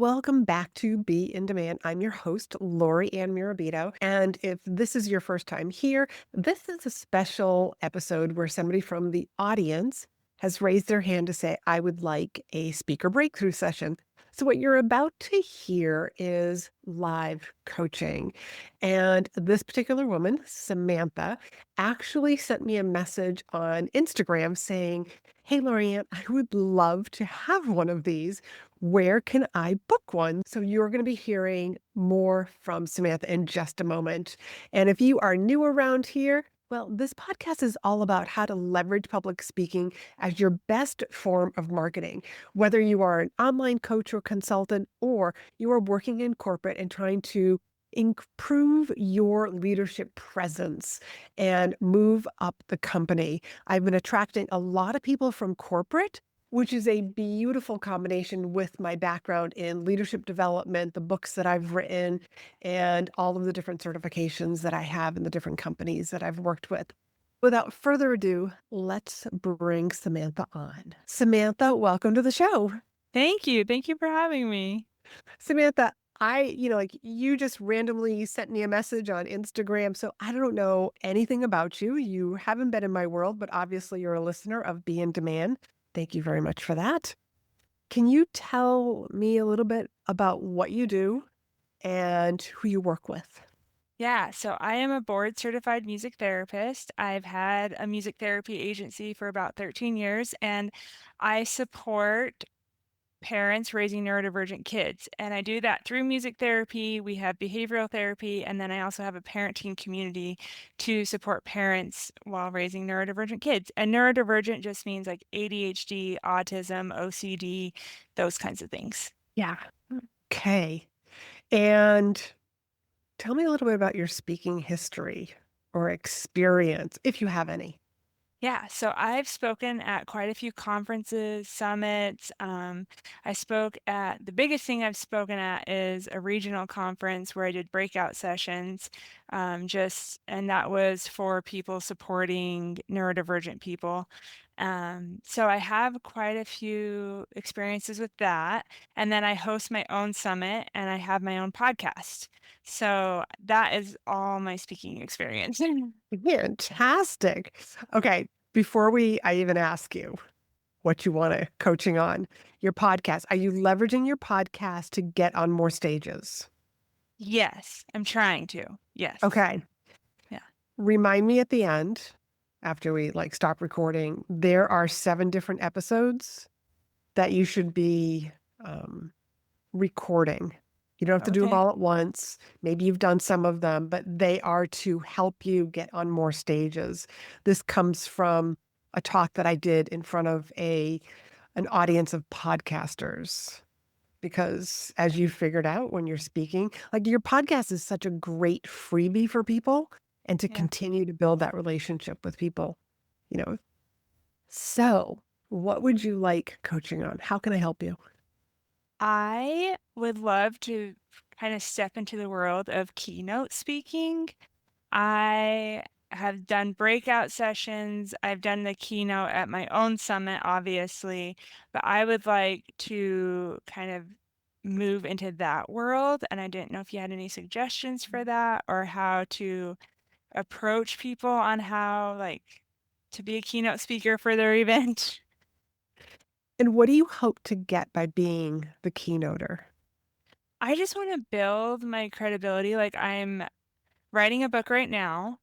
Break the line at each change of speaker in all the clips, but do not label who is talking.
Welcome back to Be in Demand. I'm your host, Laurie-Ann Mirabito. And if this is your first time here, this is a special episode where somebody from the audience has raised their hand to say, I would like a speaker breakthrough session. So, what you're about to hear is live coaching. And this particular woman, Samantha, actually sent me a message on Instagram saying, Hey, Laurie-Ann, I would love to have one of these. Where can I book one? So you're going to be hearing more from Samantha in just a moment. And if you are new around here, well, this podcast is all about how to leverage public speaking as your best form of marketing. Whether you are an online coach or consultant, or you are working in corporate and trying to improve your leadership presence and move up the company. I've been attracting a lot of people from corporate, which is a beautiful combination with my background in leadership development, the books that I've written, and all of the different certifications that I have in the different companies that I've worked with. Without further ado, let's bring Samantha on. Samantha, welcome to the show.
Thank you. Thank you for having me.
Samantha, like you just randomly sent me a message on Instagram. So I don't know anything about you. You haven't been in my world, but obviously you're a listener of Be in Demand. Thank you very much for that. Can you tell me a little bit about what you do and who you work with?
Yeah, so I am a board certified music therapist. I've had a music therapy agency for about 13 years, and I support parents raising neurodivergent kids. And I do that through music therapy. We have behavioral therapy, and then I also have a parenting community to support parents while raising neurodivergent kids. And neurodivergent just means like ADHD, autism, OCD, those kinds of things.
Yeah. Okay. And tell me a little bit about your speaking history or experience, if you have any.
Yeah, so I've spoken at quite a few conferences, summits. I spoke at the biggest thing I've spoken at is a regional conference where I did breakout sessions, and that was for people supporting neurodivergent people. So I have quite a few experiences with that. And then I host my own summit and I have my own podcast. So that is all my speaking experience.
Fantastic. Okay. Before I even ask you what you want to coaching on your podcast, are you leveraging your podcast to get on more stages?
Yes, I'm trying to. Yes.
Okay.
Yeah.
Remind me at the end, after we like stop recording, there are 7 different episodes that you should be um, recording. You don't have to do them
Okay.
all at once. Maybe you've done some of them, but they are to help you get on more stages. This comes from a talk that I did in front of an audience of podcasters. Because as you figured out when you're speaking, like your podcast is such a great freebie for people and to
Yeah.
continue to build that relationship with people, you know. So, what would you like coaching on? How can I help you?
I would love to kind of step into the world of keynote speaking. I have done breakout sessions. I've done the keynote at my own summit, obviously, but I would like to kind of move into that world. And I didn't know if you had any suggestions for that or how to approach people on how, like, to be a keynote speaker for their event.
And what do you hope to get by being the keynoter?
I just want to build my credibility. Like, I'm writing a book right now,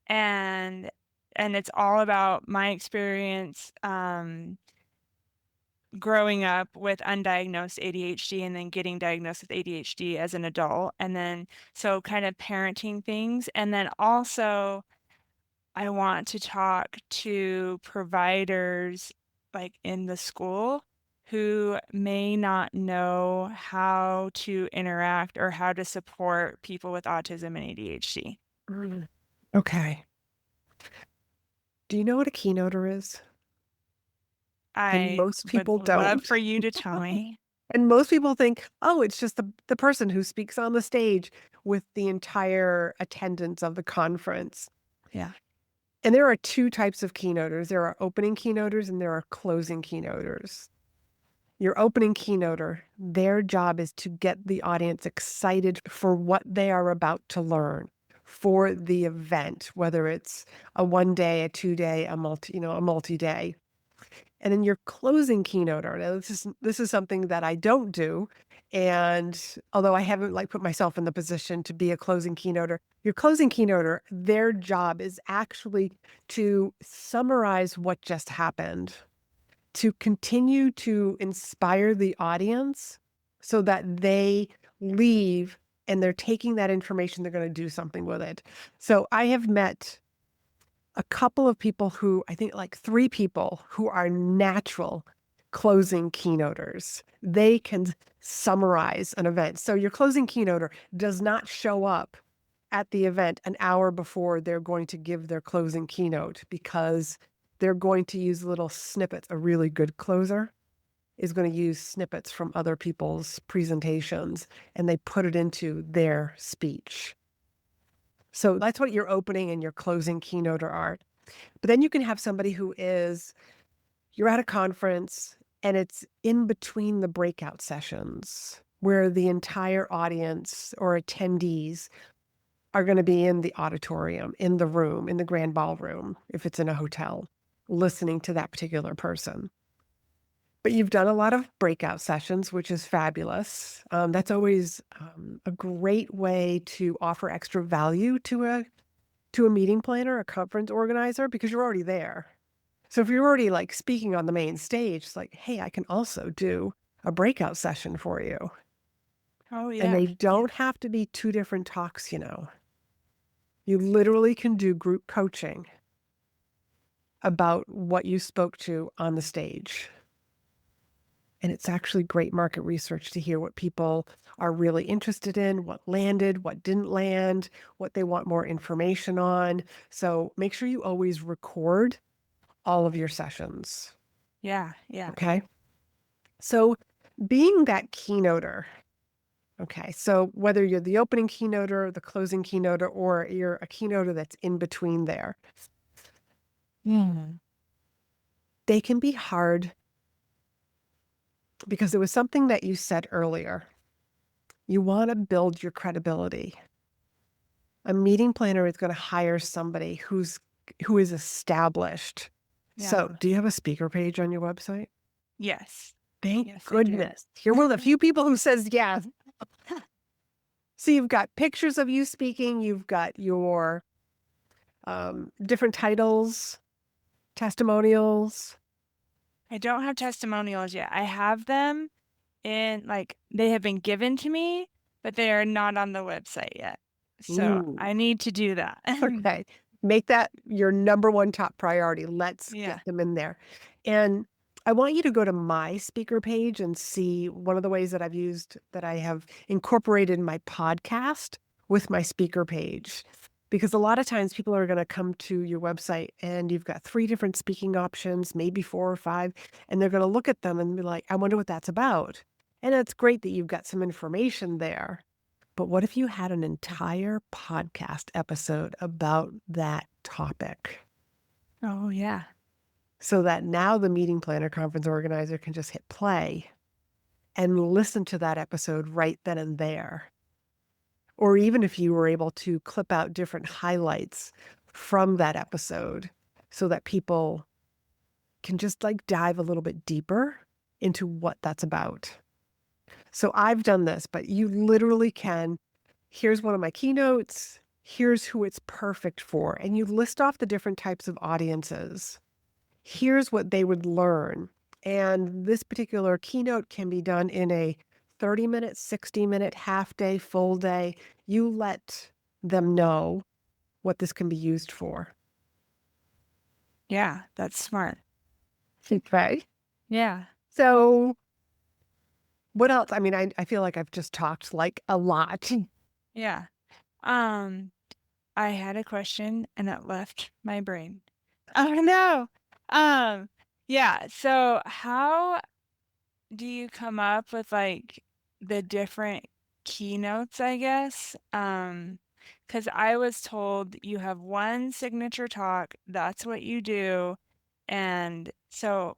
and it's all about my experience growing up with undiagnosed ADHD and then getting diagnosed with ADHD as an adult, and then so kind of parenting things, and then also I want to talk to providers, like, in the school who may not know how to interact or how to support people with autism and ADHD.
Mm. Okay. Do you know what a keynoter is? And
I
most
would
people
love
don't.
for you to tell me.
And most people think, oh, it's just the person who speaks on the stage with the entire attendance of the conference.
Yeah.
And there are 2 types of keynoters. There are opening keynoters and there are closing keynoters. Your opening keynoter, their job is to get the audience excited for what they are about to learn for the event, whether it's a 1 day, a 2 day, a multi-day. And then your closing keynoter. Now, this is something that I don't do. And although I haven't like put myself in the position to be a closing keynoter, your closing keynoter, their job is actually to summarize what just happened, to continue to inspire the audience so that they leave and they're taking that information, they're going to do something with it. So I have met a couple of people who I think like 3 people who are natural closing keynoters. They can summarize an event. So your closing keynoter does not show up at the event an hour before they're going to give their closing keynote because they're going to use little snippets. A really good closer is going to use snippets from other people's presentations and they put it into their speech. So that's what your opening and your closing keynoter are. But then you can have somebody you're at a conference and it's in between the breakout sessions where the entire audience or attendees are going to be in the auditorium, in the room, in the grand ballroom, if it's in a hotel, listening to that particular person. But you've done a lot of breakout sessions, which is fabulous. That's always a great way to offer extra value to a meeting planner, a conference organizer, because you're already there. So if you're already like speaking on the main stage, it's like, hey, I can also do a breakout session for you.
Oh,
And
yeah.
they
Yeah.
don't have to be 2 different talks. You literally can do group coaching about what you spoke to on the stage. And it's actually great market research to hear what people are really interested in, what landed, what didn't land, what they want more information on. So make sure you always record all of your sessions.
Yeah. Yeah.
Okay. So being that keynoter, okay, so whether you're the opening keynoter, the closing keynoter, or you're a keynoter that's in between there,
Mhm.
they can be hard because there was something that you said earlier. You want to build your credibility. A meeting planner is going to hire somebody who is established.
Yeah.
So, do you have a speaker page on your website?
Yes.
Thank
Yes, I do.
goodness. You're one of the few people who says yes. So you've got pictures of you speaking, you've got your different titles, testimonials.
I don't have testimonials yet. I have them they have been given to me, but they are not on the website yet. So
Ooh.
I need to do that.
Okay. Make that your number one top priority. Let's
Yeah.
get them in there. And I want you to go to my speaker page and see one of the ways that I have incorporated my podcast with my speaker page. Because a lot of times people are going to come to your website and you've got 3 different speaking options, maybe 4 or 5, and they're going to look at them and be like, I wonder what that's about. And it's great that you've got some information there. But what if you had an entire podcast episode about that topic?
Oh, yeah.
So that now the meeting planner, conference organizer can just hit play and listen to that episode right then and there. Or even if you were able to clip out different highlights from that episode so that people can just like dive a little bit deeper into what that's about. So I've done this, but you literally can. Here's one of my keynotes. Here's who it's perfect for. And you list off the different types of audiences. Here's what they would learn. And this particular keynote can be done in a 30-minute, 60-minute, half day, full day. You let them know what this can be used for.
Yeah, that's smart.
Okay.
Yeah.
So what else? I mean, I feel like I've just talked like a lot.
Yeah. Um, I had a question and it left my brain. Oh no. Um, yeah, so how do you come up with like the different keynotes, I guess? Because I was told you have one signature talk, that's what you do. And so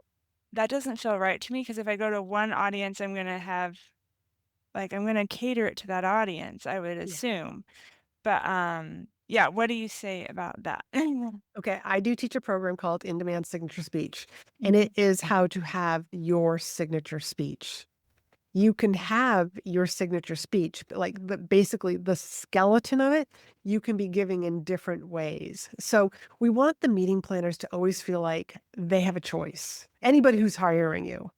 that doesn't feel right to me because if I go to one audience, I'm gonna cater it to that audience, I would
Yeah.
assume. But, yeah, what do you say about that?
Okay, I do teach a program called In-Demand Signature Speech, and it
Mhm.
is how to have your signature speech. You can have your signature speech, but like basically the skeleton of it, you can be giving in different ways. So we want the meeting planners to always feel like they have a choice. Anybody who's hiring you,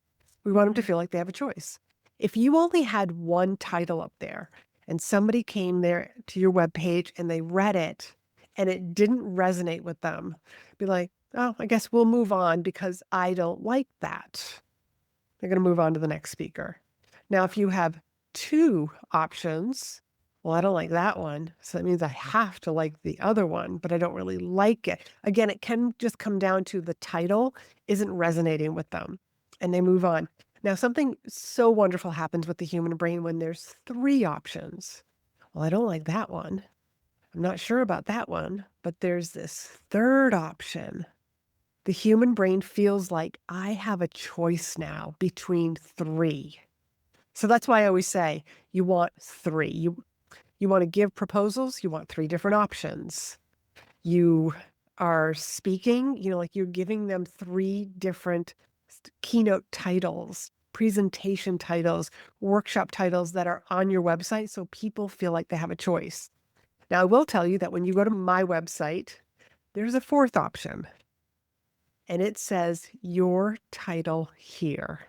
we want them to
Mhm.
feel like they have a choice. If you only had one title up there and somebody came there to your webpage and they read it and it didn't resonate with them, be like, oh, I guess we'll move on because I don't like that. They're going to move on to the next speaker. Now, if you have two options, well, I don't like that one. So that means I have to like the other one, but I don't really like it. Again, it can just come down to the title isn't resonating with them and they move on. Now, something so wonderful happens with the human brain when there's three options. Well, I don't like that one. I'm not sure about that one, but there's this third option. The human brain feels like I have a choice now between three. So that's why I always say you want three. You want to give proposals, you want three different options. You are speaking, like you're giving them three different keynote titles, presentation titles, workshop titles that are on your website so people feel like they have a choice. Now, I will tell you that when you go to my website, there's a fourth option, and it says your title here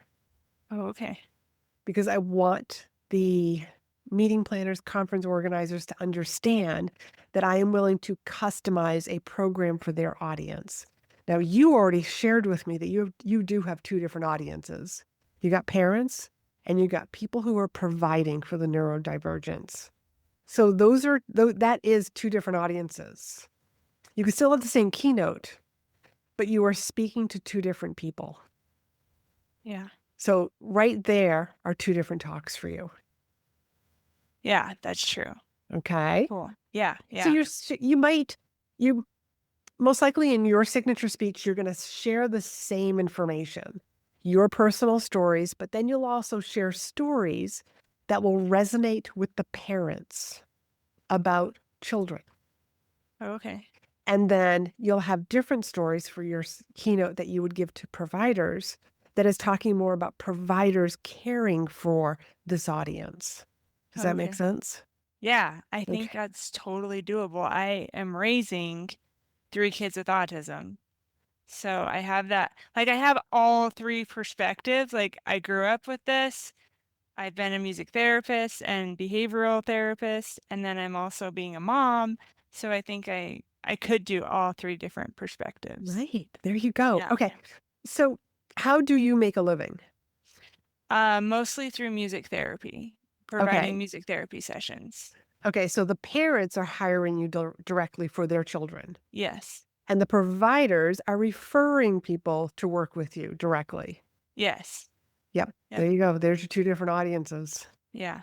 Oh, okay.
because I want the meeting planners, conference organizers to understand that I am willing to customize a program for their audience. Now, you already shared with me that you do have two different audiences. You got parents and you got people who are providing for the neurodivergence. So that is two different audiences. You can still have the same keynote, but you are speaking to two different people.
Yeah.
So right there are two different talks for you.
Yeah, that's true.
Okay.
Cool. Yeah,
So
yeah.
you most likely in your signature speech, you're going to share the same information, your personal stories, but then you'll also share stories that will resonate with the parents about children.
Oh, okay.
And then you'll have different stories for your keynote that you would give to providers that is talking more about providers caring for this audience. Does
Oh,
that make
okay.
sense?
Yeah, I
Okay.
think that's totally doable. I am raising 3 kids with autism. So I have that I have all 3 perspectives, like, I grew up with this, I've been a music therapist and behavioral therapist, and then I'm also being a mom, so I think I could do all 3 different perspectives.
Right. There you go.
Yeah.
Okay. So how do you make a living?
Mostly through music therapy, providing
Okay.
music therapy sessions.
Okay. So the parents are hiring you directly for their children,
Yes.
and the providers are referring people to work with you directly.
Yes.
Yep.
Yep.
There you go. There's your two different audiences.
Yeah.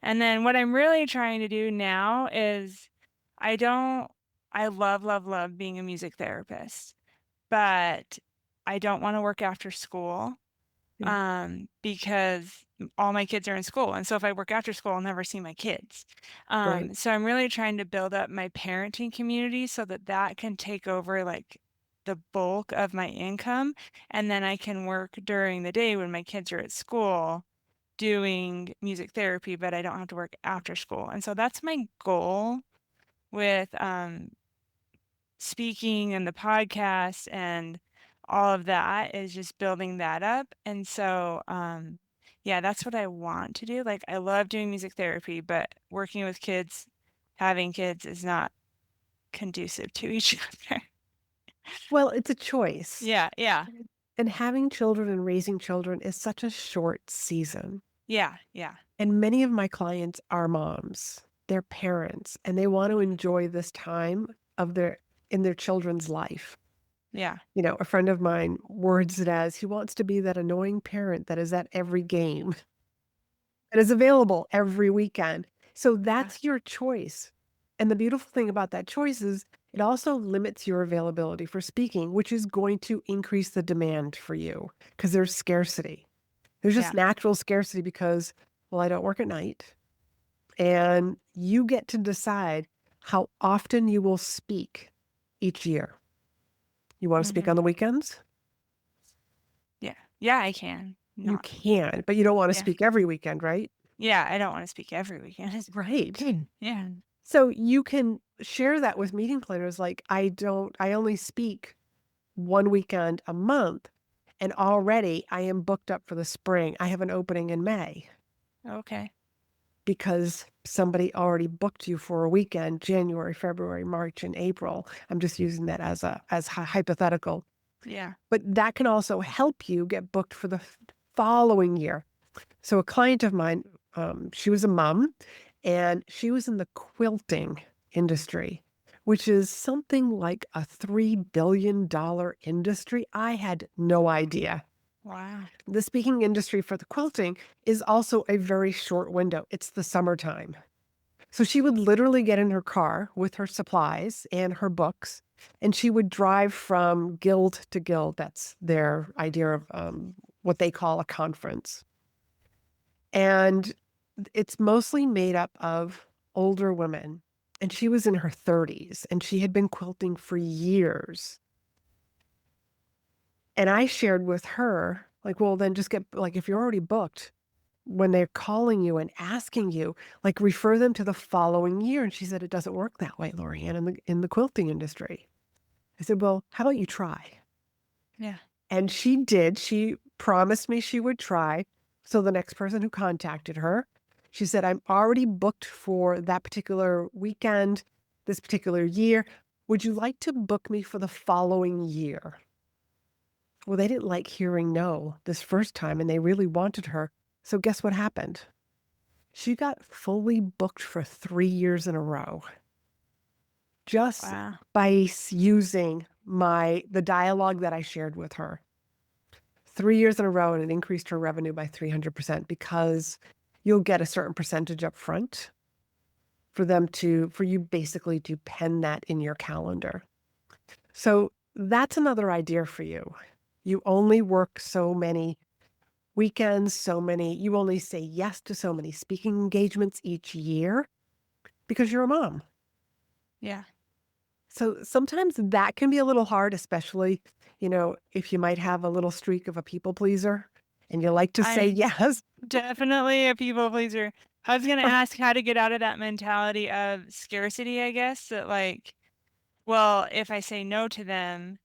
And then what I'm really trying to do now is I don't I love, love, love being a music therapist, but I don't wanna work after school,
Yeah.
because all my kids are in school, and so if I work after school, I'll never see my kids.
Right.
So I'm really trying to build up my parenting community so that that can take over, like, the bulk of my income, and then I can work during the day when my kids are at school doing music therapy, but I don't have to work after school, and so that's my goal with, speaking and the podcast and all of that is just building that up, and so, yeah, that's what I want to do, like, I love doing music therapy, but working with kids, having kids is not conducive to each other.
Well, it's a choice.
Yeah, yeah,
And having children and raising children is such a short season.
yeah, yeah,
And many of my clients are moms. They're parents, and they want to enjoy this time of their children's life.
yeah,
A friend of mine words it as he wants to be that annoying parent that is at every game and is available every weekend. So
yeah,
that's your choice. And the beautiful thing about that choice is It also limits your availability for speaking, which is going to increase the demand for you because there's scarcity. There's just
Yeah.
natural scarcity because, well, I don't work at night. And you get to decide how often you will speak each year. You want to speak
Mhm.
on the weekends?
Yeah. Yeah, I can.
You
Not
can, but you don't want to
yeah.
speak every weekend, right?
Yeah, I don't wanna speak every weekend.
Right.
Yeah.
So you can share that with meeting planners like, I only speak one weekend a month, and already I am booked up for the spring. I have an opening in May
Okay.
because somebody already booked you for a weekend, January, February, March, and April. I'm just using that as hypothetical.
Yeah.
But that can also help you get booked for the following year. So a client of mine, she was a mom and she was in the quilting industry, which is something like a $3 billion industry. I had no idea.
Wow.
The speaking industry for the quilting is also a very short window. It's the summertime. So she would literally get in her car with her supplies and her books, and she would drive from guild to guild. That's their idea of what they call a conference. And it's mostly made up of older women. And she was in her 30s and she had been quilting for years. And I shared with her, like, well, then just get, like, if you're already booked, when they're calling you and asking you, like, refer them to the following year. And she said, it doesn't work that way, Laurie-Ann, in the quilting industry. I said, well, how about you try?
Yeah.
And she did. She promised me she would try. So the next person who contacted her, she said, I'm already booked for that particular weekend, this particular year. Would you like to book me for the following year? Well, they didn't like hearing no this first time and they really wanted her. So guess what happened? She got fully booked for 3 years in a row just
Wow.
by using the dialogue that I shared with her. 3 years in a row, and it increased her revenue by 300% because you'll get a certain percentage up front for you basically to pen that in your calendar. So that's another idea for you. You only work so many weekends, you only say yes to so many speaking engagements each year because you're a mom.
Yeah.
So sometimes that can be a little hard, especially, if you might have a little streak of a people pleaser and you like to say
I'm
yes.
definitely a people pleaser. I was gonna ask how to get out of that mentality of scarcity, I guess, that, like, well, if I say no to them,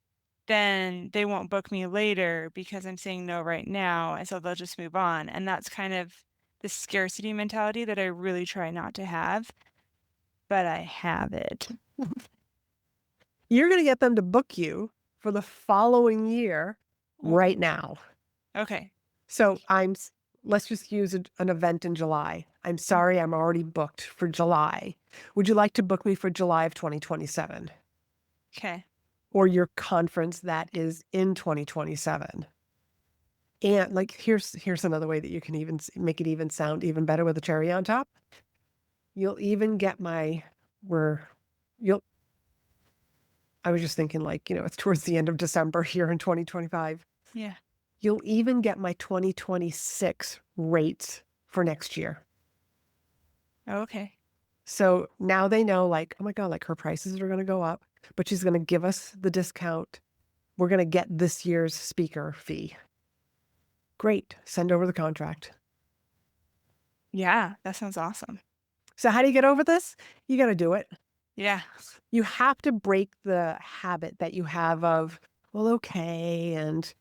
then they won't book me later because I'm saying no right now, and so they'll just move on, and that's kind of the scarcity mentality that I really try not to have, but I have it.
You're going to get them to book you for the following year
W
right now.
Okay.
So let's just use an event in July. I'm sorry, I'm already booked for July. Would you like to book me for July of 2027
Okay.
or your conference that is in 2027? And like, here's another way that you can even make it even sound even better with a cherry on top. You'll even get where you'll, I was just thinking like, it's towards the end of December here in 2025.
Yeah.
You'll even get my 2026 rates for next year.
Okay.
So now they know, like, oh my God, like her prices are going to go up, but she's going to give us the discount. We're going to get this year's speaker fee. Great. Send over the contract.
Yeah, that sounds awesome.
So, how do you get over this? You got to do it.
Yeah.
You have to break the habit that you have of, well, okay, and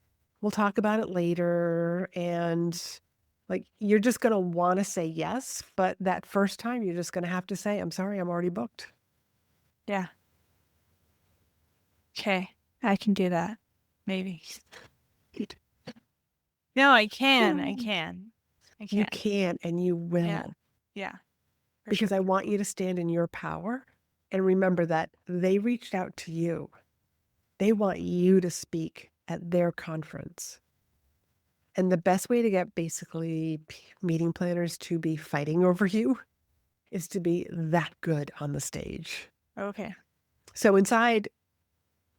we'll talk about it later. And like, you're just going to want to say yes. But that first time, you're just going to have to say, I'm sorry, I'm already booked.
Yeah. Okay. I can do that. Maybe. No, I can, I can. I
You
can.
can and you
Yeah.
will,
Yeah, for
because
sure.
I want you to stand in your power and remember that they reached out to you. They want you to speak at their conference. And the best way to get basically meeting planners to be fighting over you is to be that good on the stage.
Okay.
So inside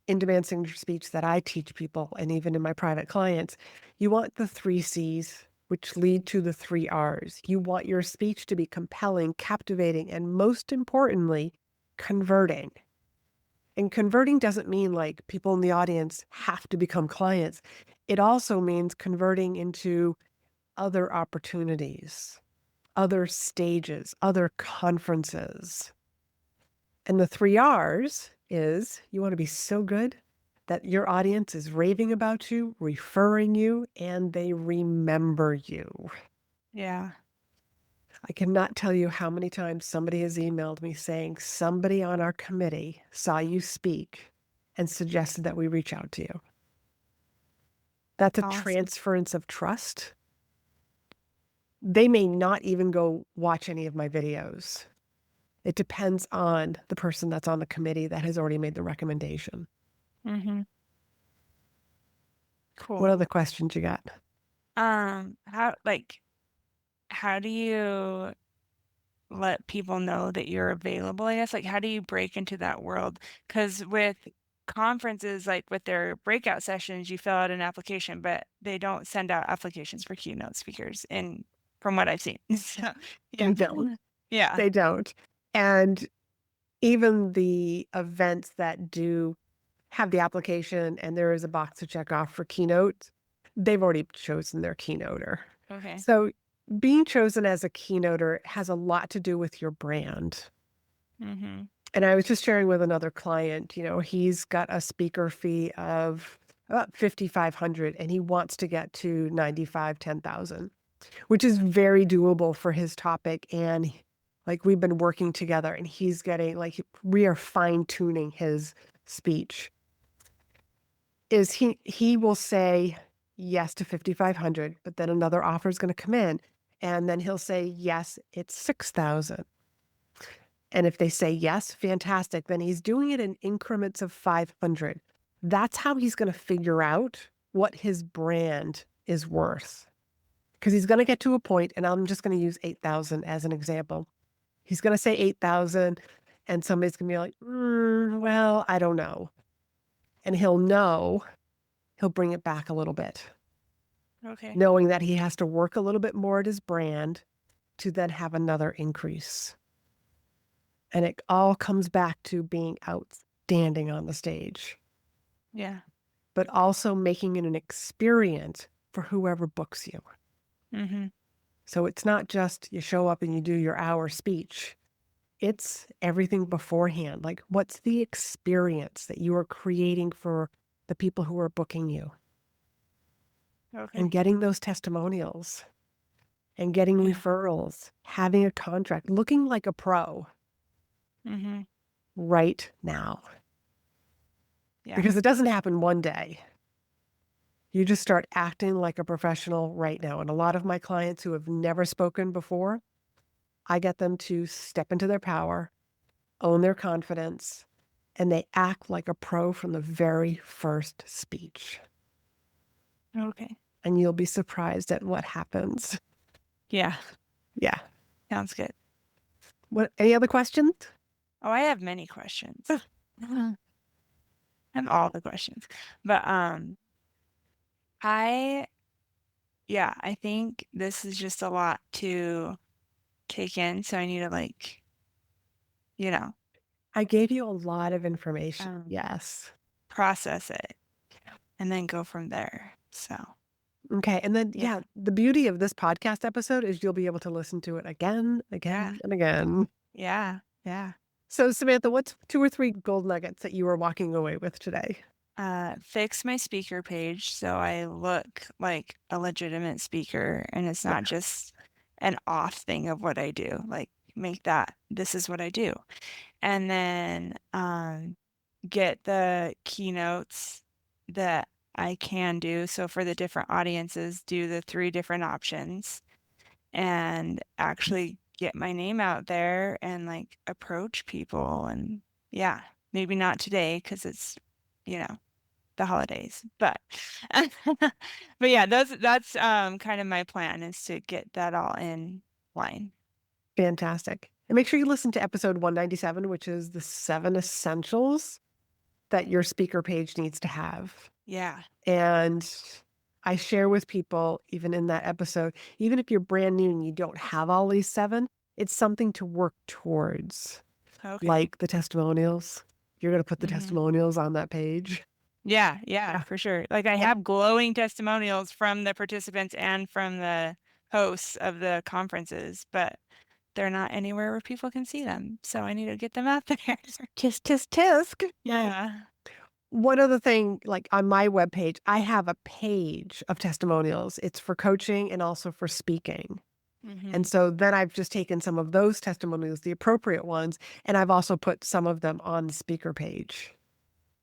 in-demand signature speech that I teach people, and even in my private clients, you want the 3 C's, which lead to the 3 R's. You want your speech to be compelling, captivating, and most importantly, converting. And converting doesn't mean like people in the audience have to become clients. It also means converting into other opportunities, other stages, other conferences. And the 3 R's is you want to be so good that your audience is raving about you, referring you, and they remember you.
Yeah.
I cannot tell you how many times somebody has emailed me saying somebody on our committee saw you speak and suggested that we reach out to you. That's a
Awesome.
transference of trust. They may not even go watch any of my videos. It depends on the person that's on the committee that has already made the recommendation.
Mhm.
What
Cool.
other questions you got?
How do you let people know that you're available, I guess? Like, how do you break into that world? Because with conferences, like with their breakout sessions, you fill out an application, but they don't send out applications for keynote speakers in from what I've seen. So,
They
yeah.
don't.
Yeah.
They don't. And even the events that do have the application and there is a box to check off for keynote, they've already chosen their keynoter.
Okay.
So being chosen as a keynoter has a lot to do with your brand.
Mhm.
And I was just sharing with another client, he's got a speaker fee of about 5,500 and he wants to get to 95, 10,000, which is very doable for his topic. And like we've been working together and he's getting like we are fine tuning his speech. Is he will say yes to 5,500, but then another offer is going to come in and then he'll say yes, it's 6,000. And if they say yes, fantastic. Then he's doing it in increments of 500. That's how he's going to figure out what his brand is worth. Because he's going to get to a point, and I'm just going to use 8,000 as an example. He's going to say 8,000, and somebody's going to be like, well, I don't know. And he'll know, he'll bring it back a little bit,
Okay.
knowing that he has to work a little bit more at his brand to then have another increase. And it all comes back to being outstanding on the stage,
Yeah.
but also making it an experience for whoever books you.
Mhm.
So it's not just you show up and you do your hour speech. It's everything beforehand. Like, what's the experience that you are creating for the people who are booking you and
Okay.
getting those testimonials and getting
Yeah.
referrals, having a contract, looking like a pro
Mhm.
right now
Yeah.
because it doesn't happen one day. You just start acting like a professional right now. And a lot of my clients who have never spoken before, I get them to step into their power, own their confidence, and they act like a pro from the very first speech.
Okay.
And you'll be surprised at what happens.
Yeah.
Yeah.
Sounds good.
What, any other questions?
Oh, I have many questions. I have all the questions. But I yeah, I think this is just a lot to take in, so I need to you know,
I gave you a lot of information.
um,
Yes.
process it and then go from there. So,
Okay. And then,
yeah.
yeah, the beauty of this podcast episode is you'll be able to listen to it again,
Yeah.
again, and again.
Yeah. Yeah.
So, Samantha, what's 2 or 3 gold nuggets that you are walking away with today?
Fix my speaker page so I look like a legitimate speaker and it's
Yeah,
not just an off thing of what I do. Like make that this is what I do. And then get the keynotes that I can do. So for the different audiences, do the 3 different options and actually get my name out there and approach people. And yeah, maybe not today because it's, you know, the holidays, but but yeah, that's kind of my plan is to get that all in line.
fantastic. And make sure you listen to episode 197, which is the 7 essentials that your speaker page needs to have.
Yeah.
And I share with people, even in that episode, even if you're brand new and you don't have all these 7, it's something to work towards,
Okay.
like the testimonials. You're going to put the
Mhm.
testimonials on that page.
Yeah, yeah,
Yeah.
for sure. Like, I
And
have glowing testimonials from the participants and from the hosts of the conferences, but they're not anywhere where people can see them, so I need to get them out there.
tisk, tisk, tisk.
Yeah.
One other thing, like on my webpage, I have a page of testimonials. It's for coaching and also for speaking. And
Mhm.
so then I've just taken some of those testimonials, the appropriate ones, and I've also put some of them on the speaker page.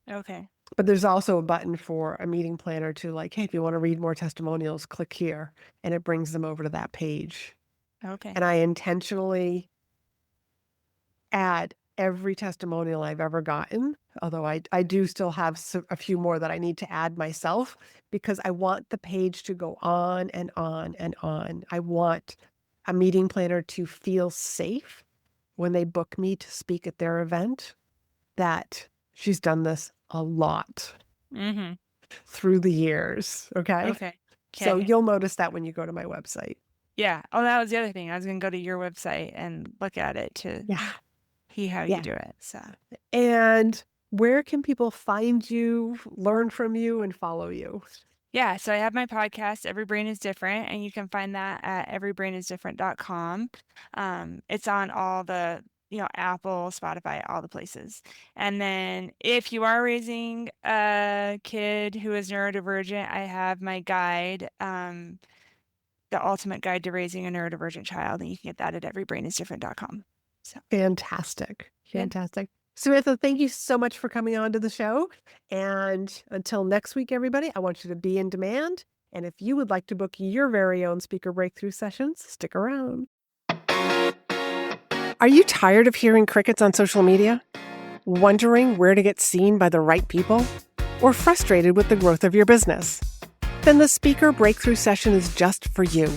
Okay.
But there's also a button for a meeting planner to like, hey, if you want to read more testimonials, click here, and it brings them over to that page.
Okay.
And I intentionally add every testimonial I've ever gotten, although I do still have a few more that I need to add myself because I want the page to go on and on and on. I want a meeting planner to feel safe when they book me to speak at their event that she's done this a lot
Mhm.
through the years. Okay.
Okay.
So
'Kay.
you'll notice that when you go to my website.
Yeah. Oh, that was the other thing. I was gonna go to your website and look at it to
Yeah.
see how you
Yeah.
do it, so.
And where can people find you, learn from you, and follow you?
Yeah, so I have my podcast, Every Brain is Different, and you can find that at everybrainisdifferent.com. It's on all the, Apple, Spotify, all the places. And then if you are raising a kid who is neurodivergent, I have my guide, The Ultimate Guide to Raising a Neurodivergent Child, and you can get that at everybrainisdifferent.com. So,
Fantastic.
yeah.
Fantastic. Samantha, thank you so much for coming on to the show. And until next week, everybody, I want you to be in demand. And if you would like to book your very own speaker breakthrough sessions, stick around. Are you tired of hearing crickets on social media? Wondering where to get seen by the right people? Or frustrated with the growth of your business? Then the speaker breakthrough session is just for you.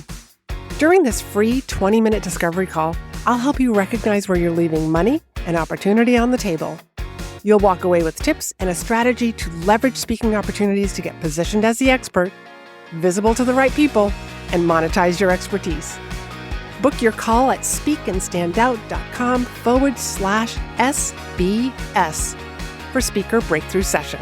During this free 20-minute discovery call, I'll help you recognize where you're leaving money and opportunity on the table. You'll walk away with tips and a strategy to leverage speaking opportunities to get positioned as the expert, visible to the right people, and monetize your expertise. Book your call at speakandstandout.com/SBS for Speaker Breakthrough Session.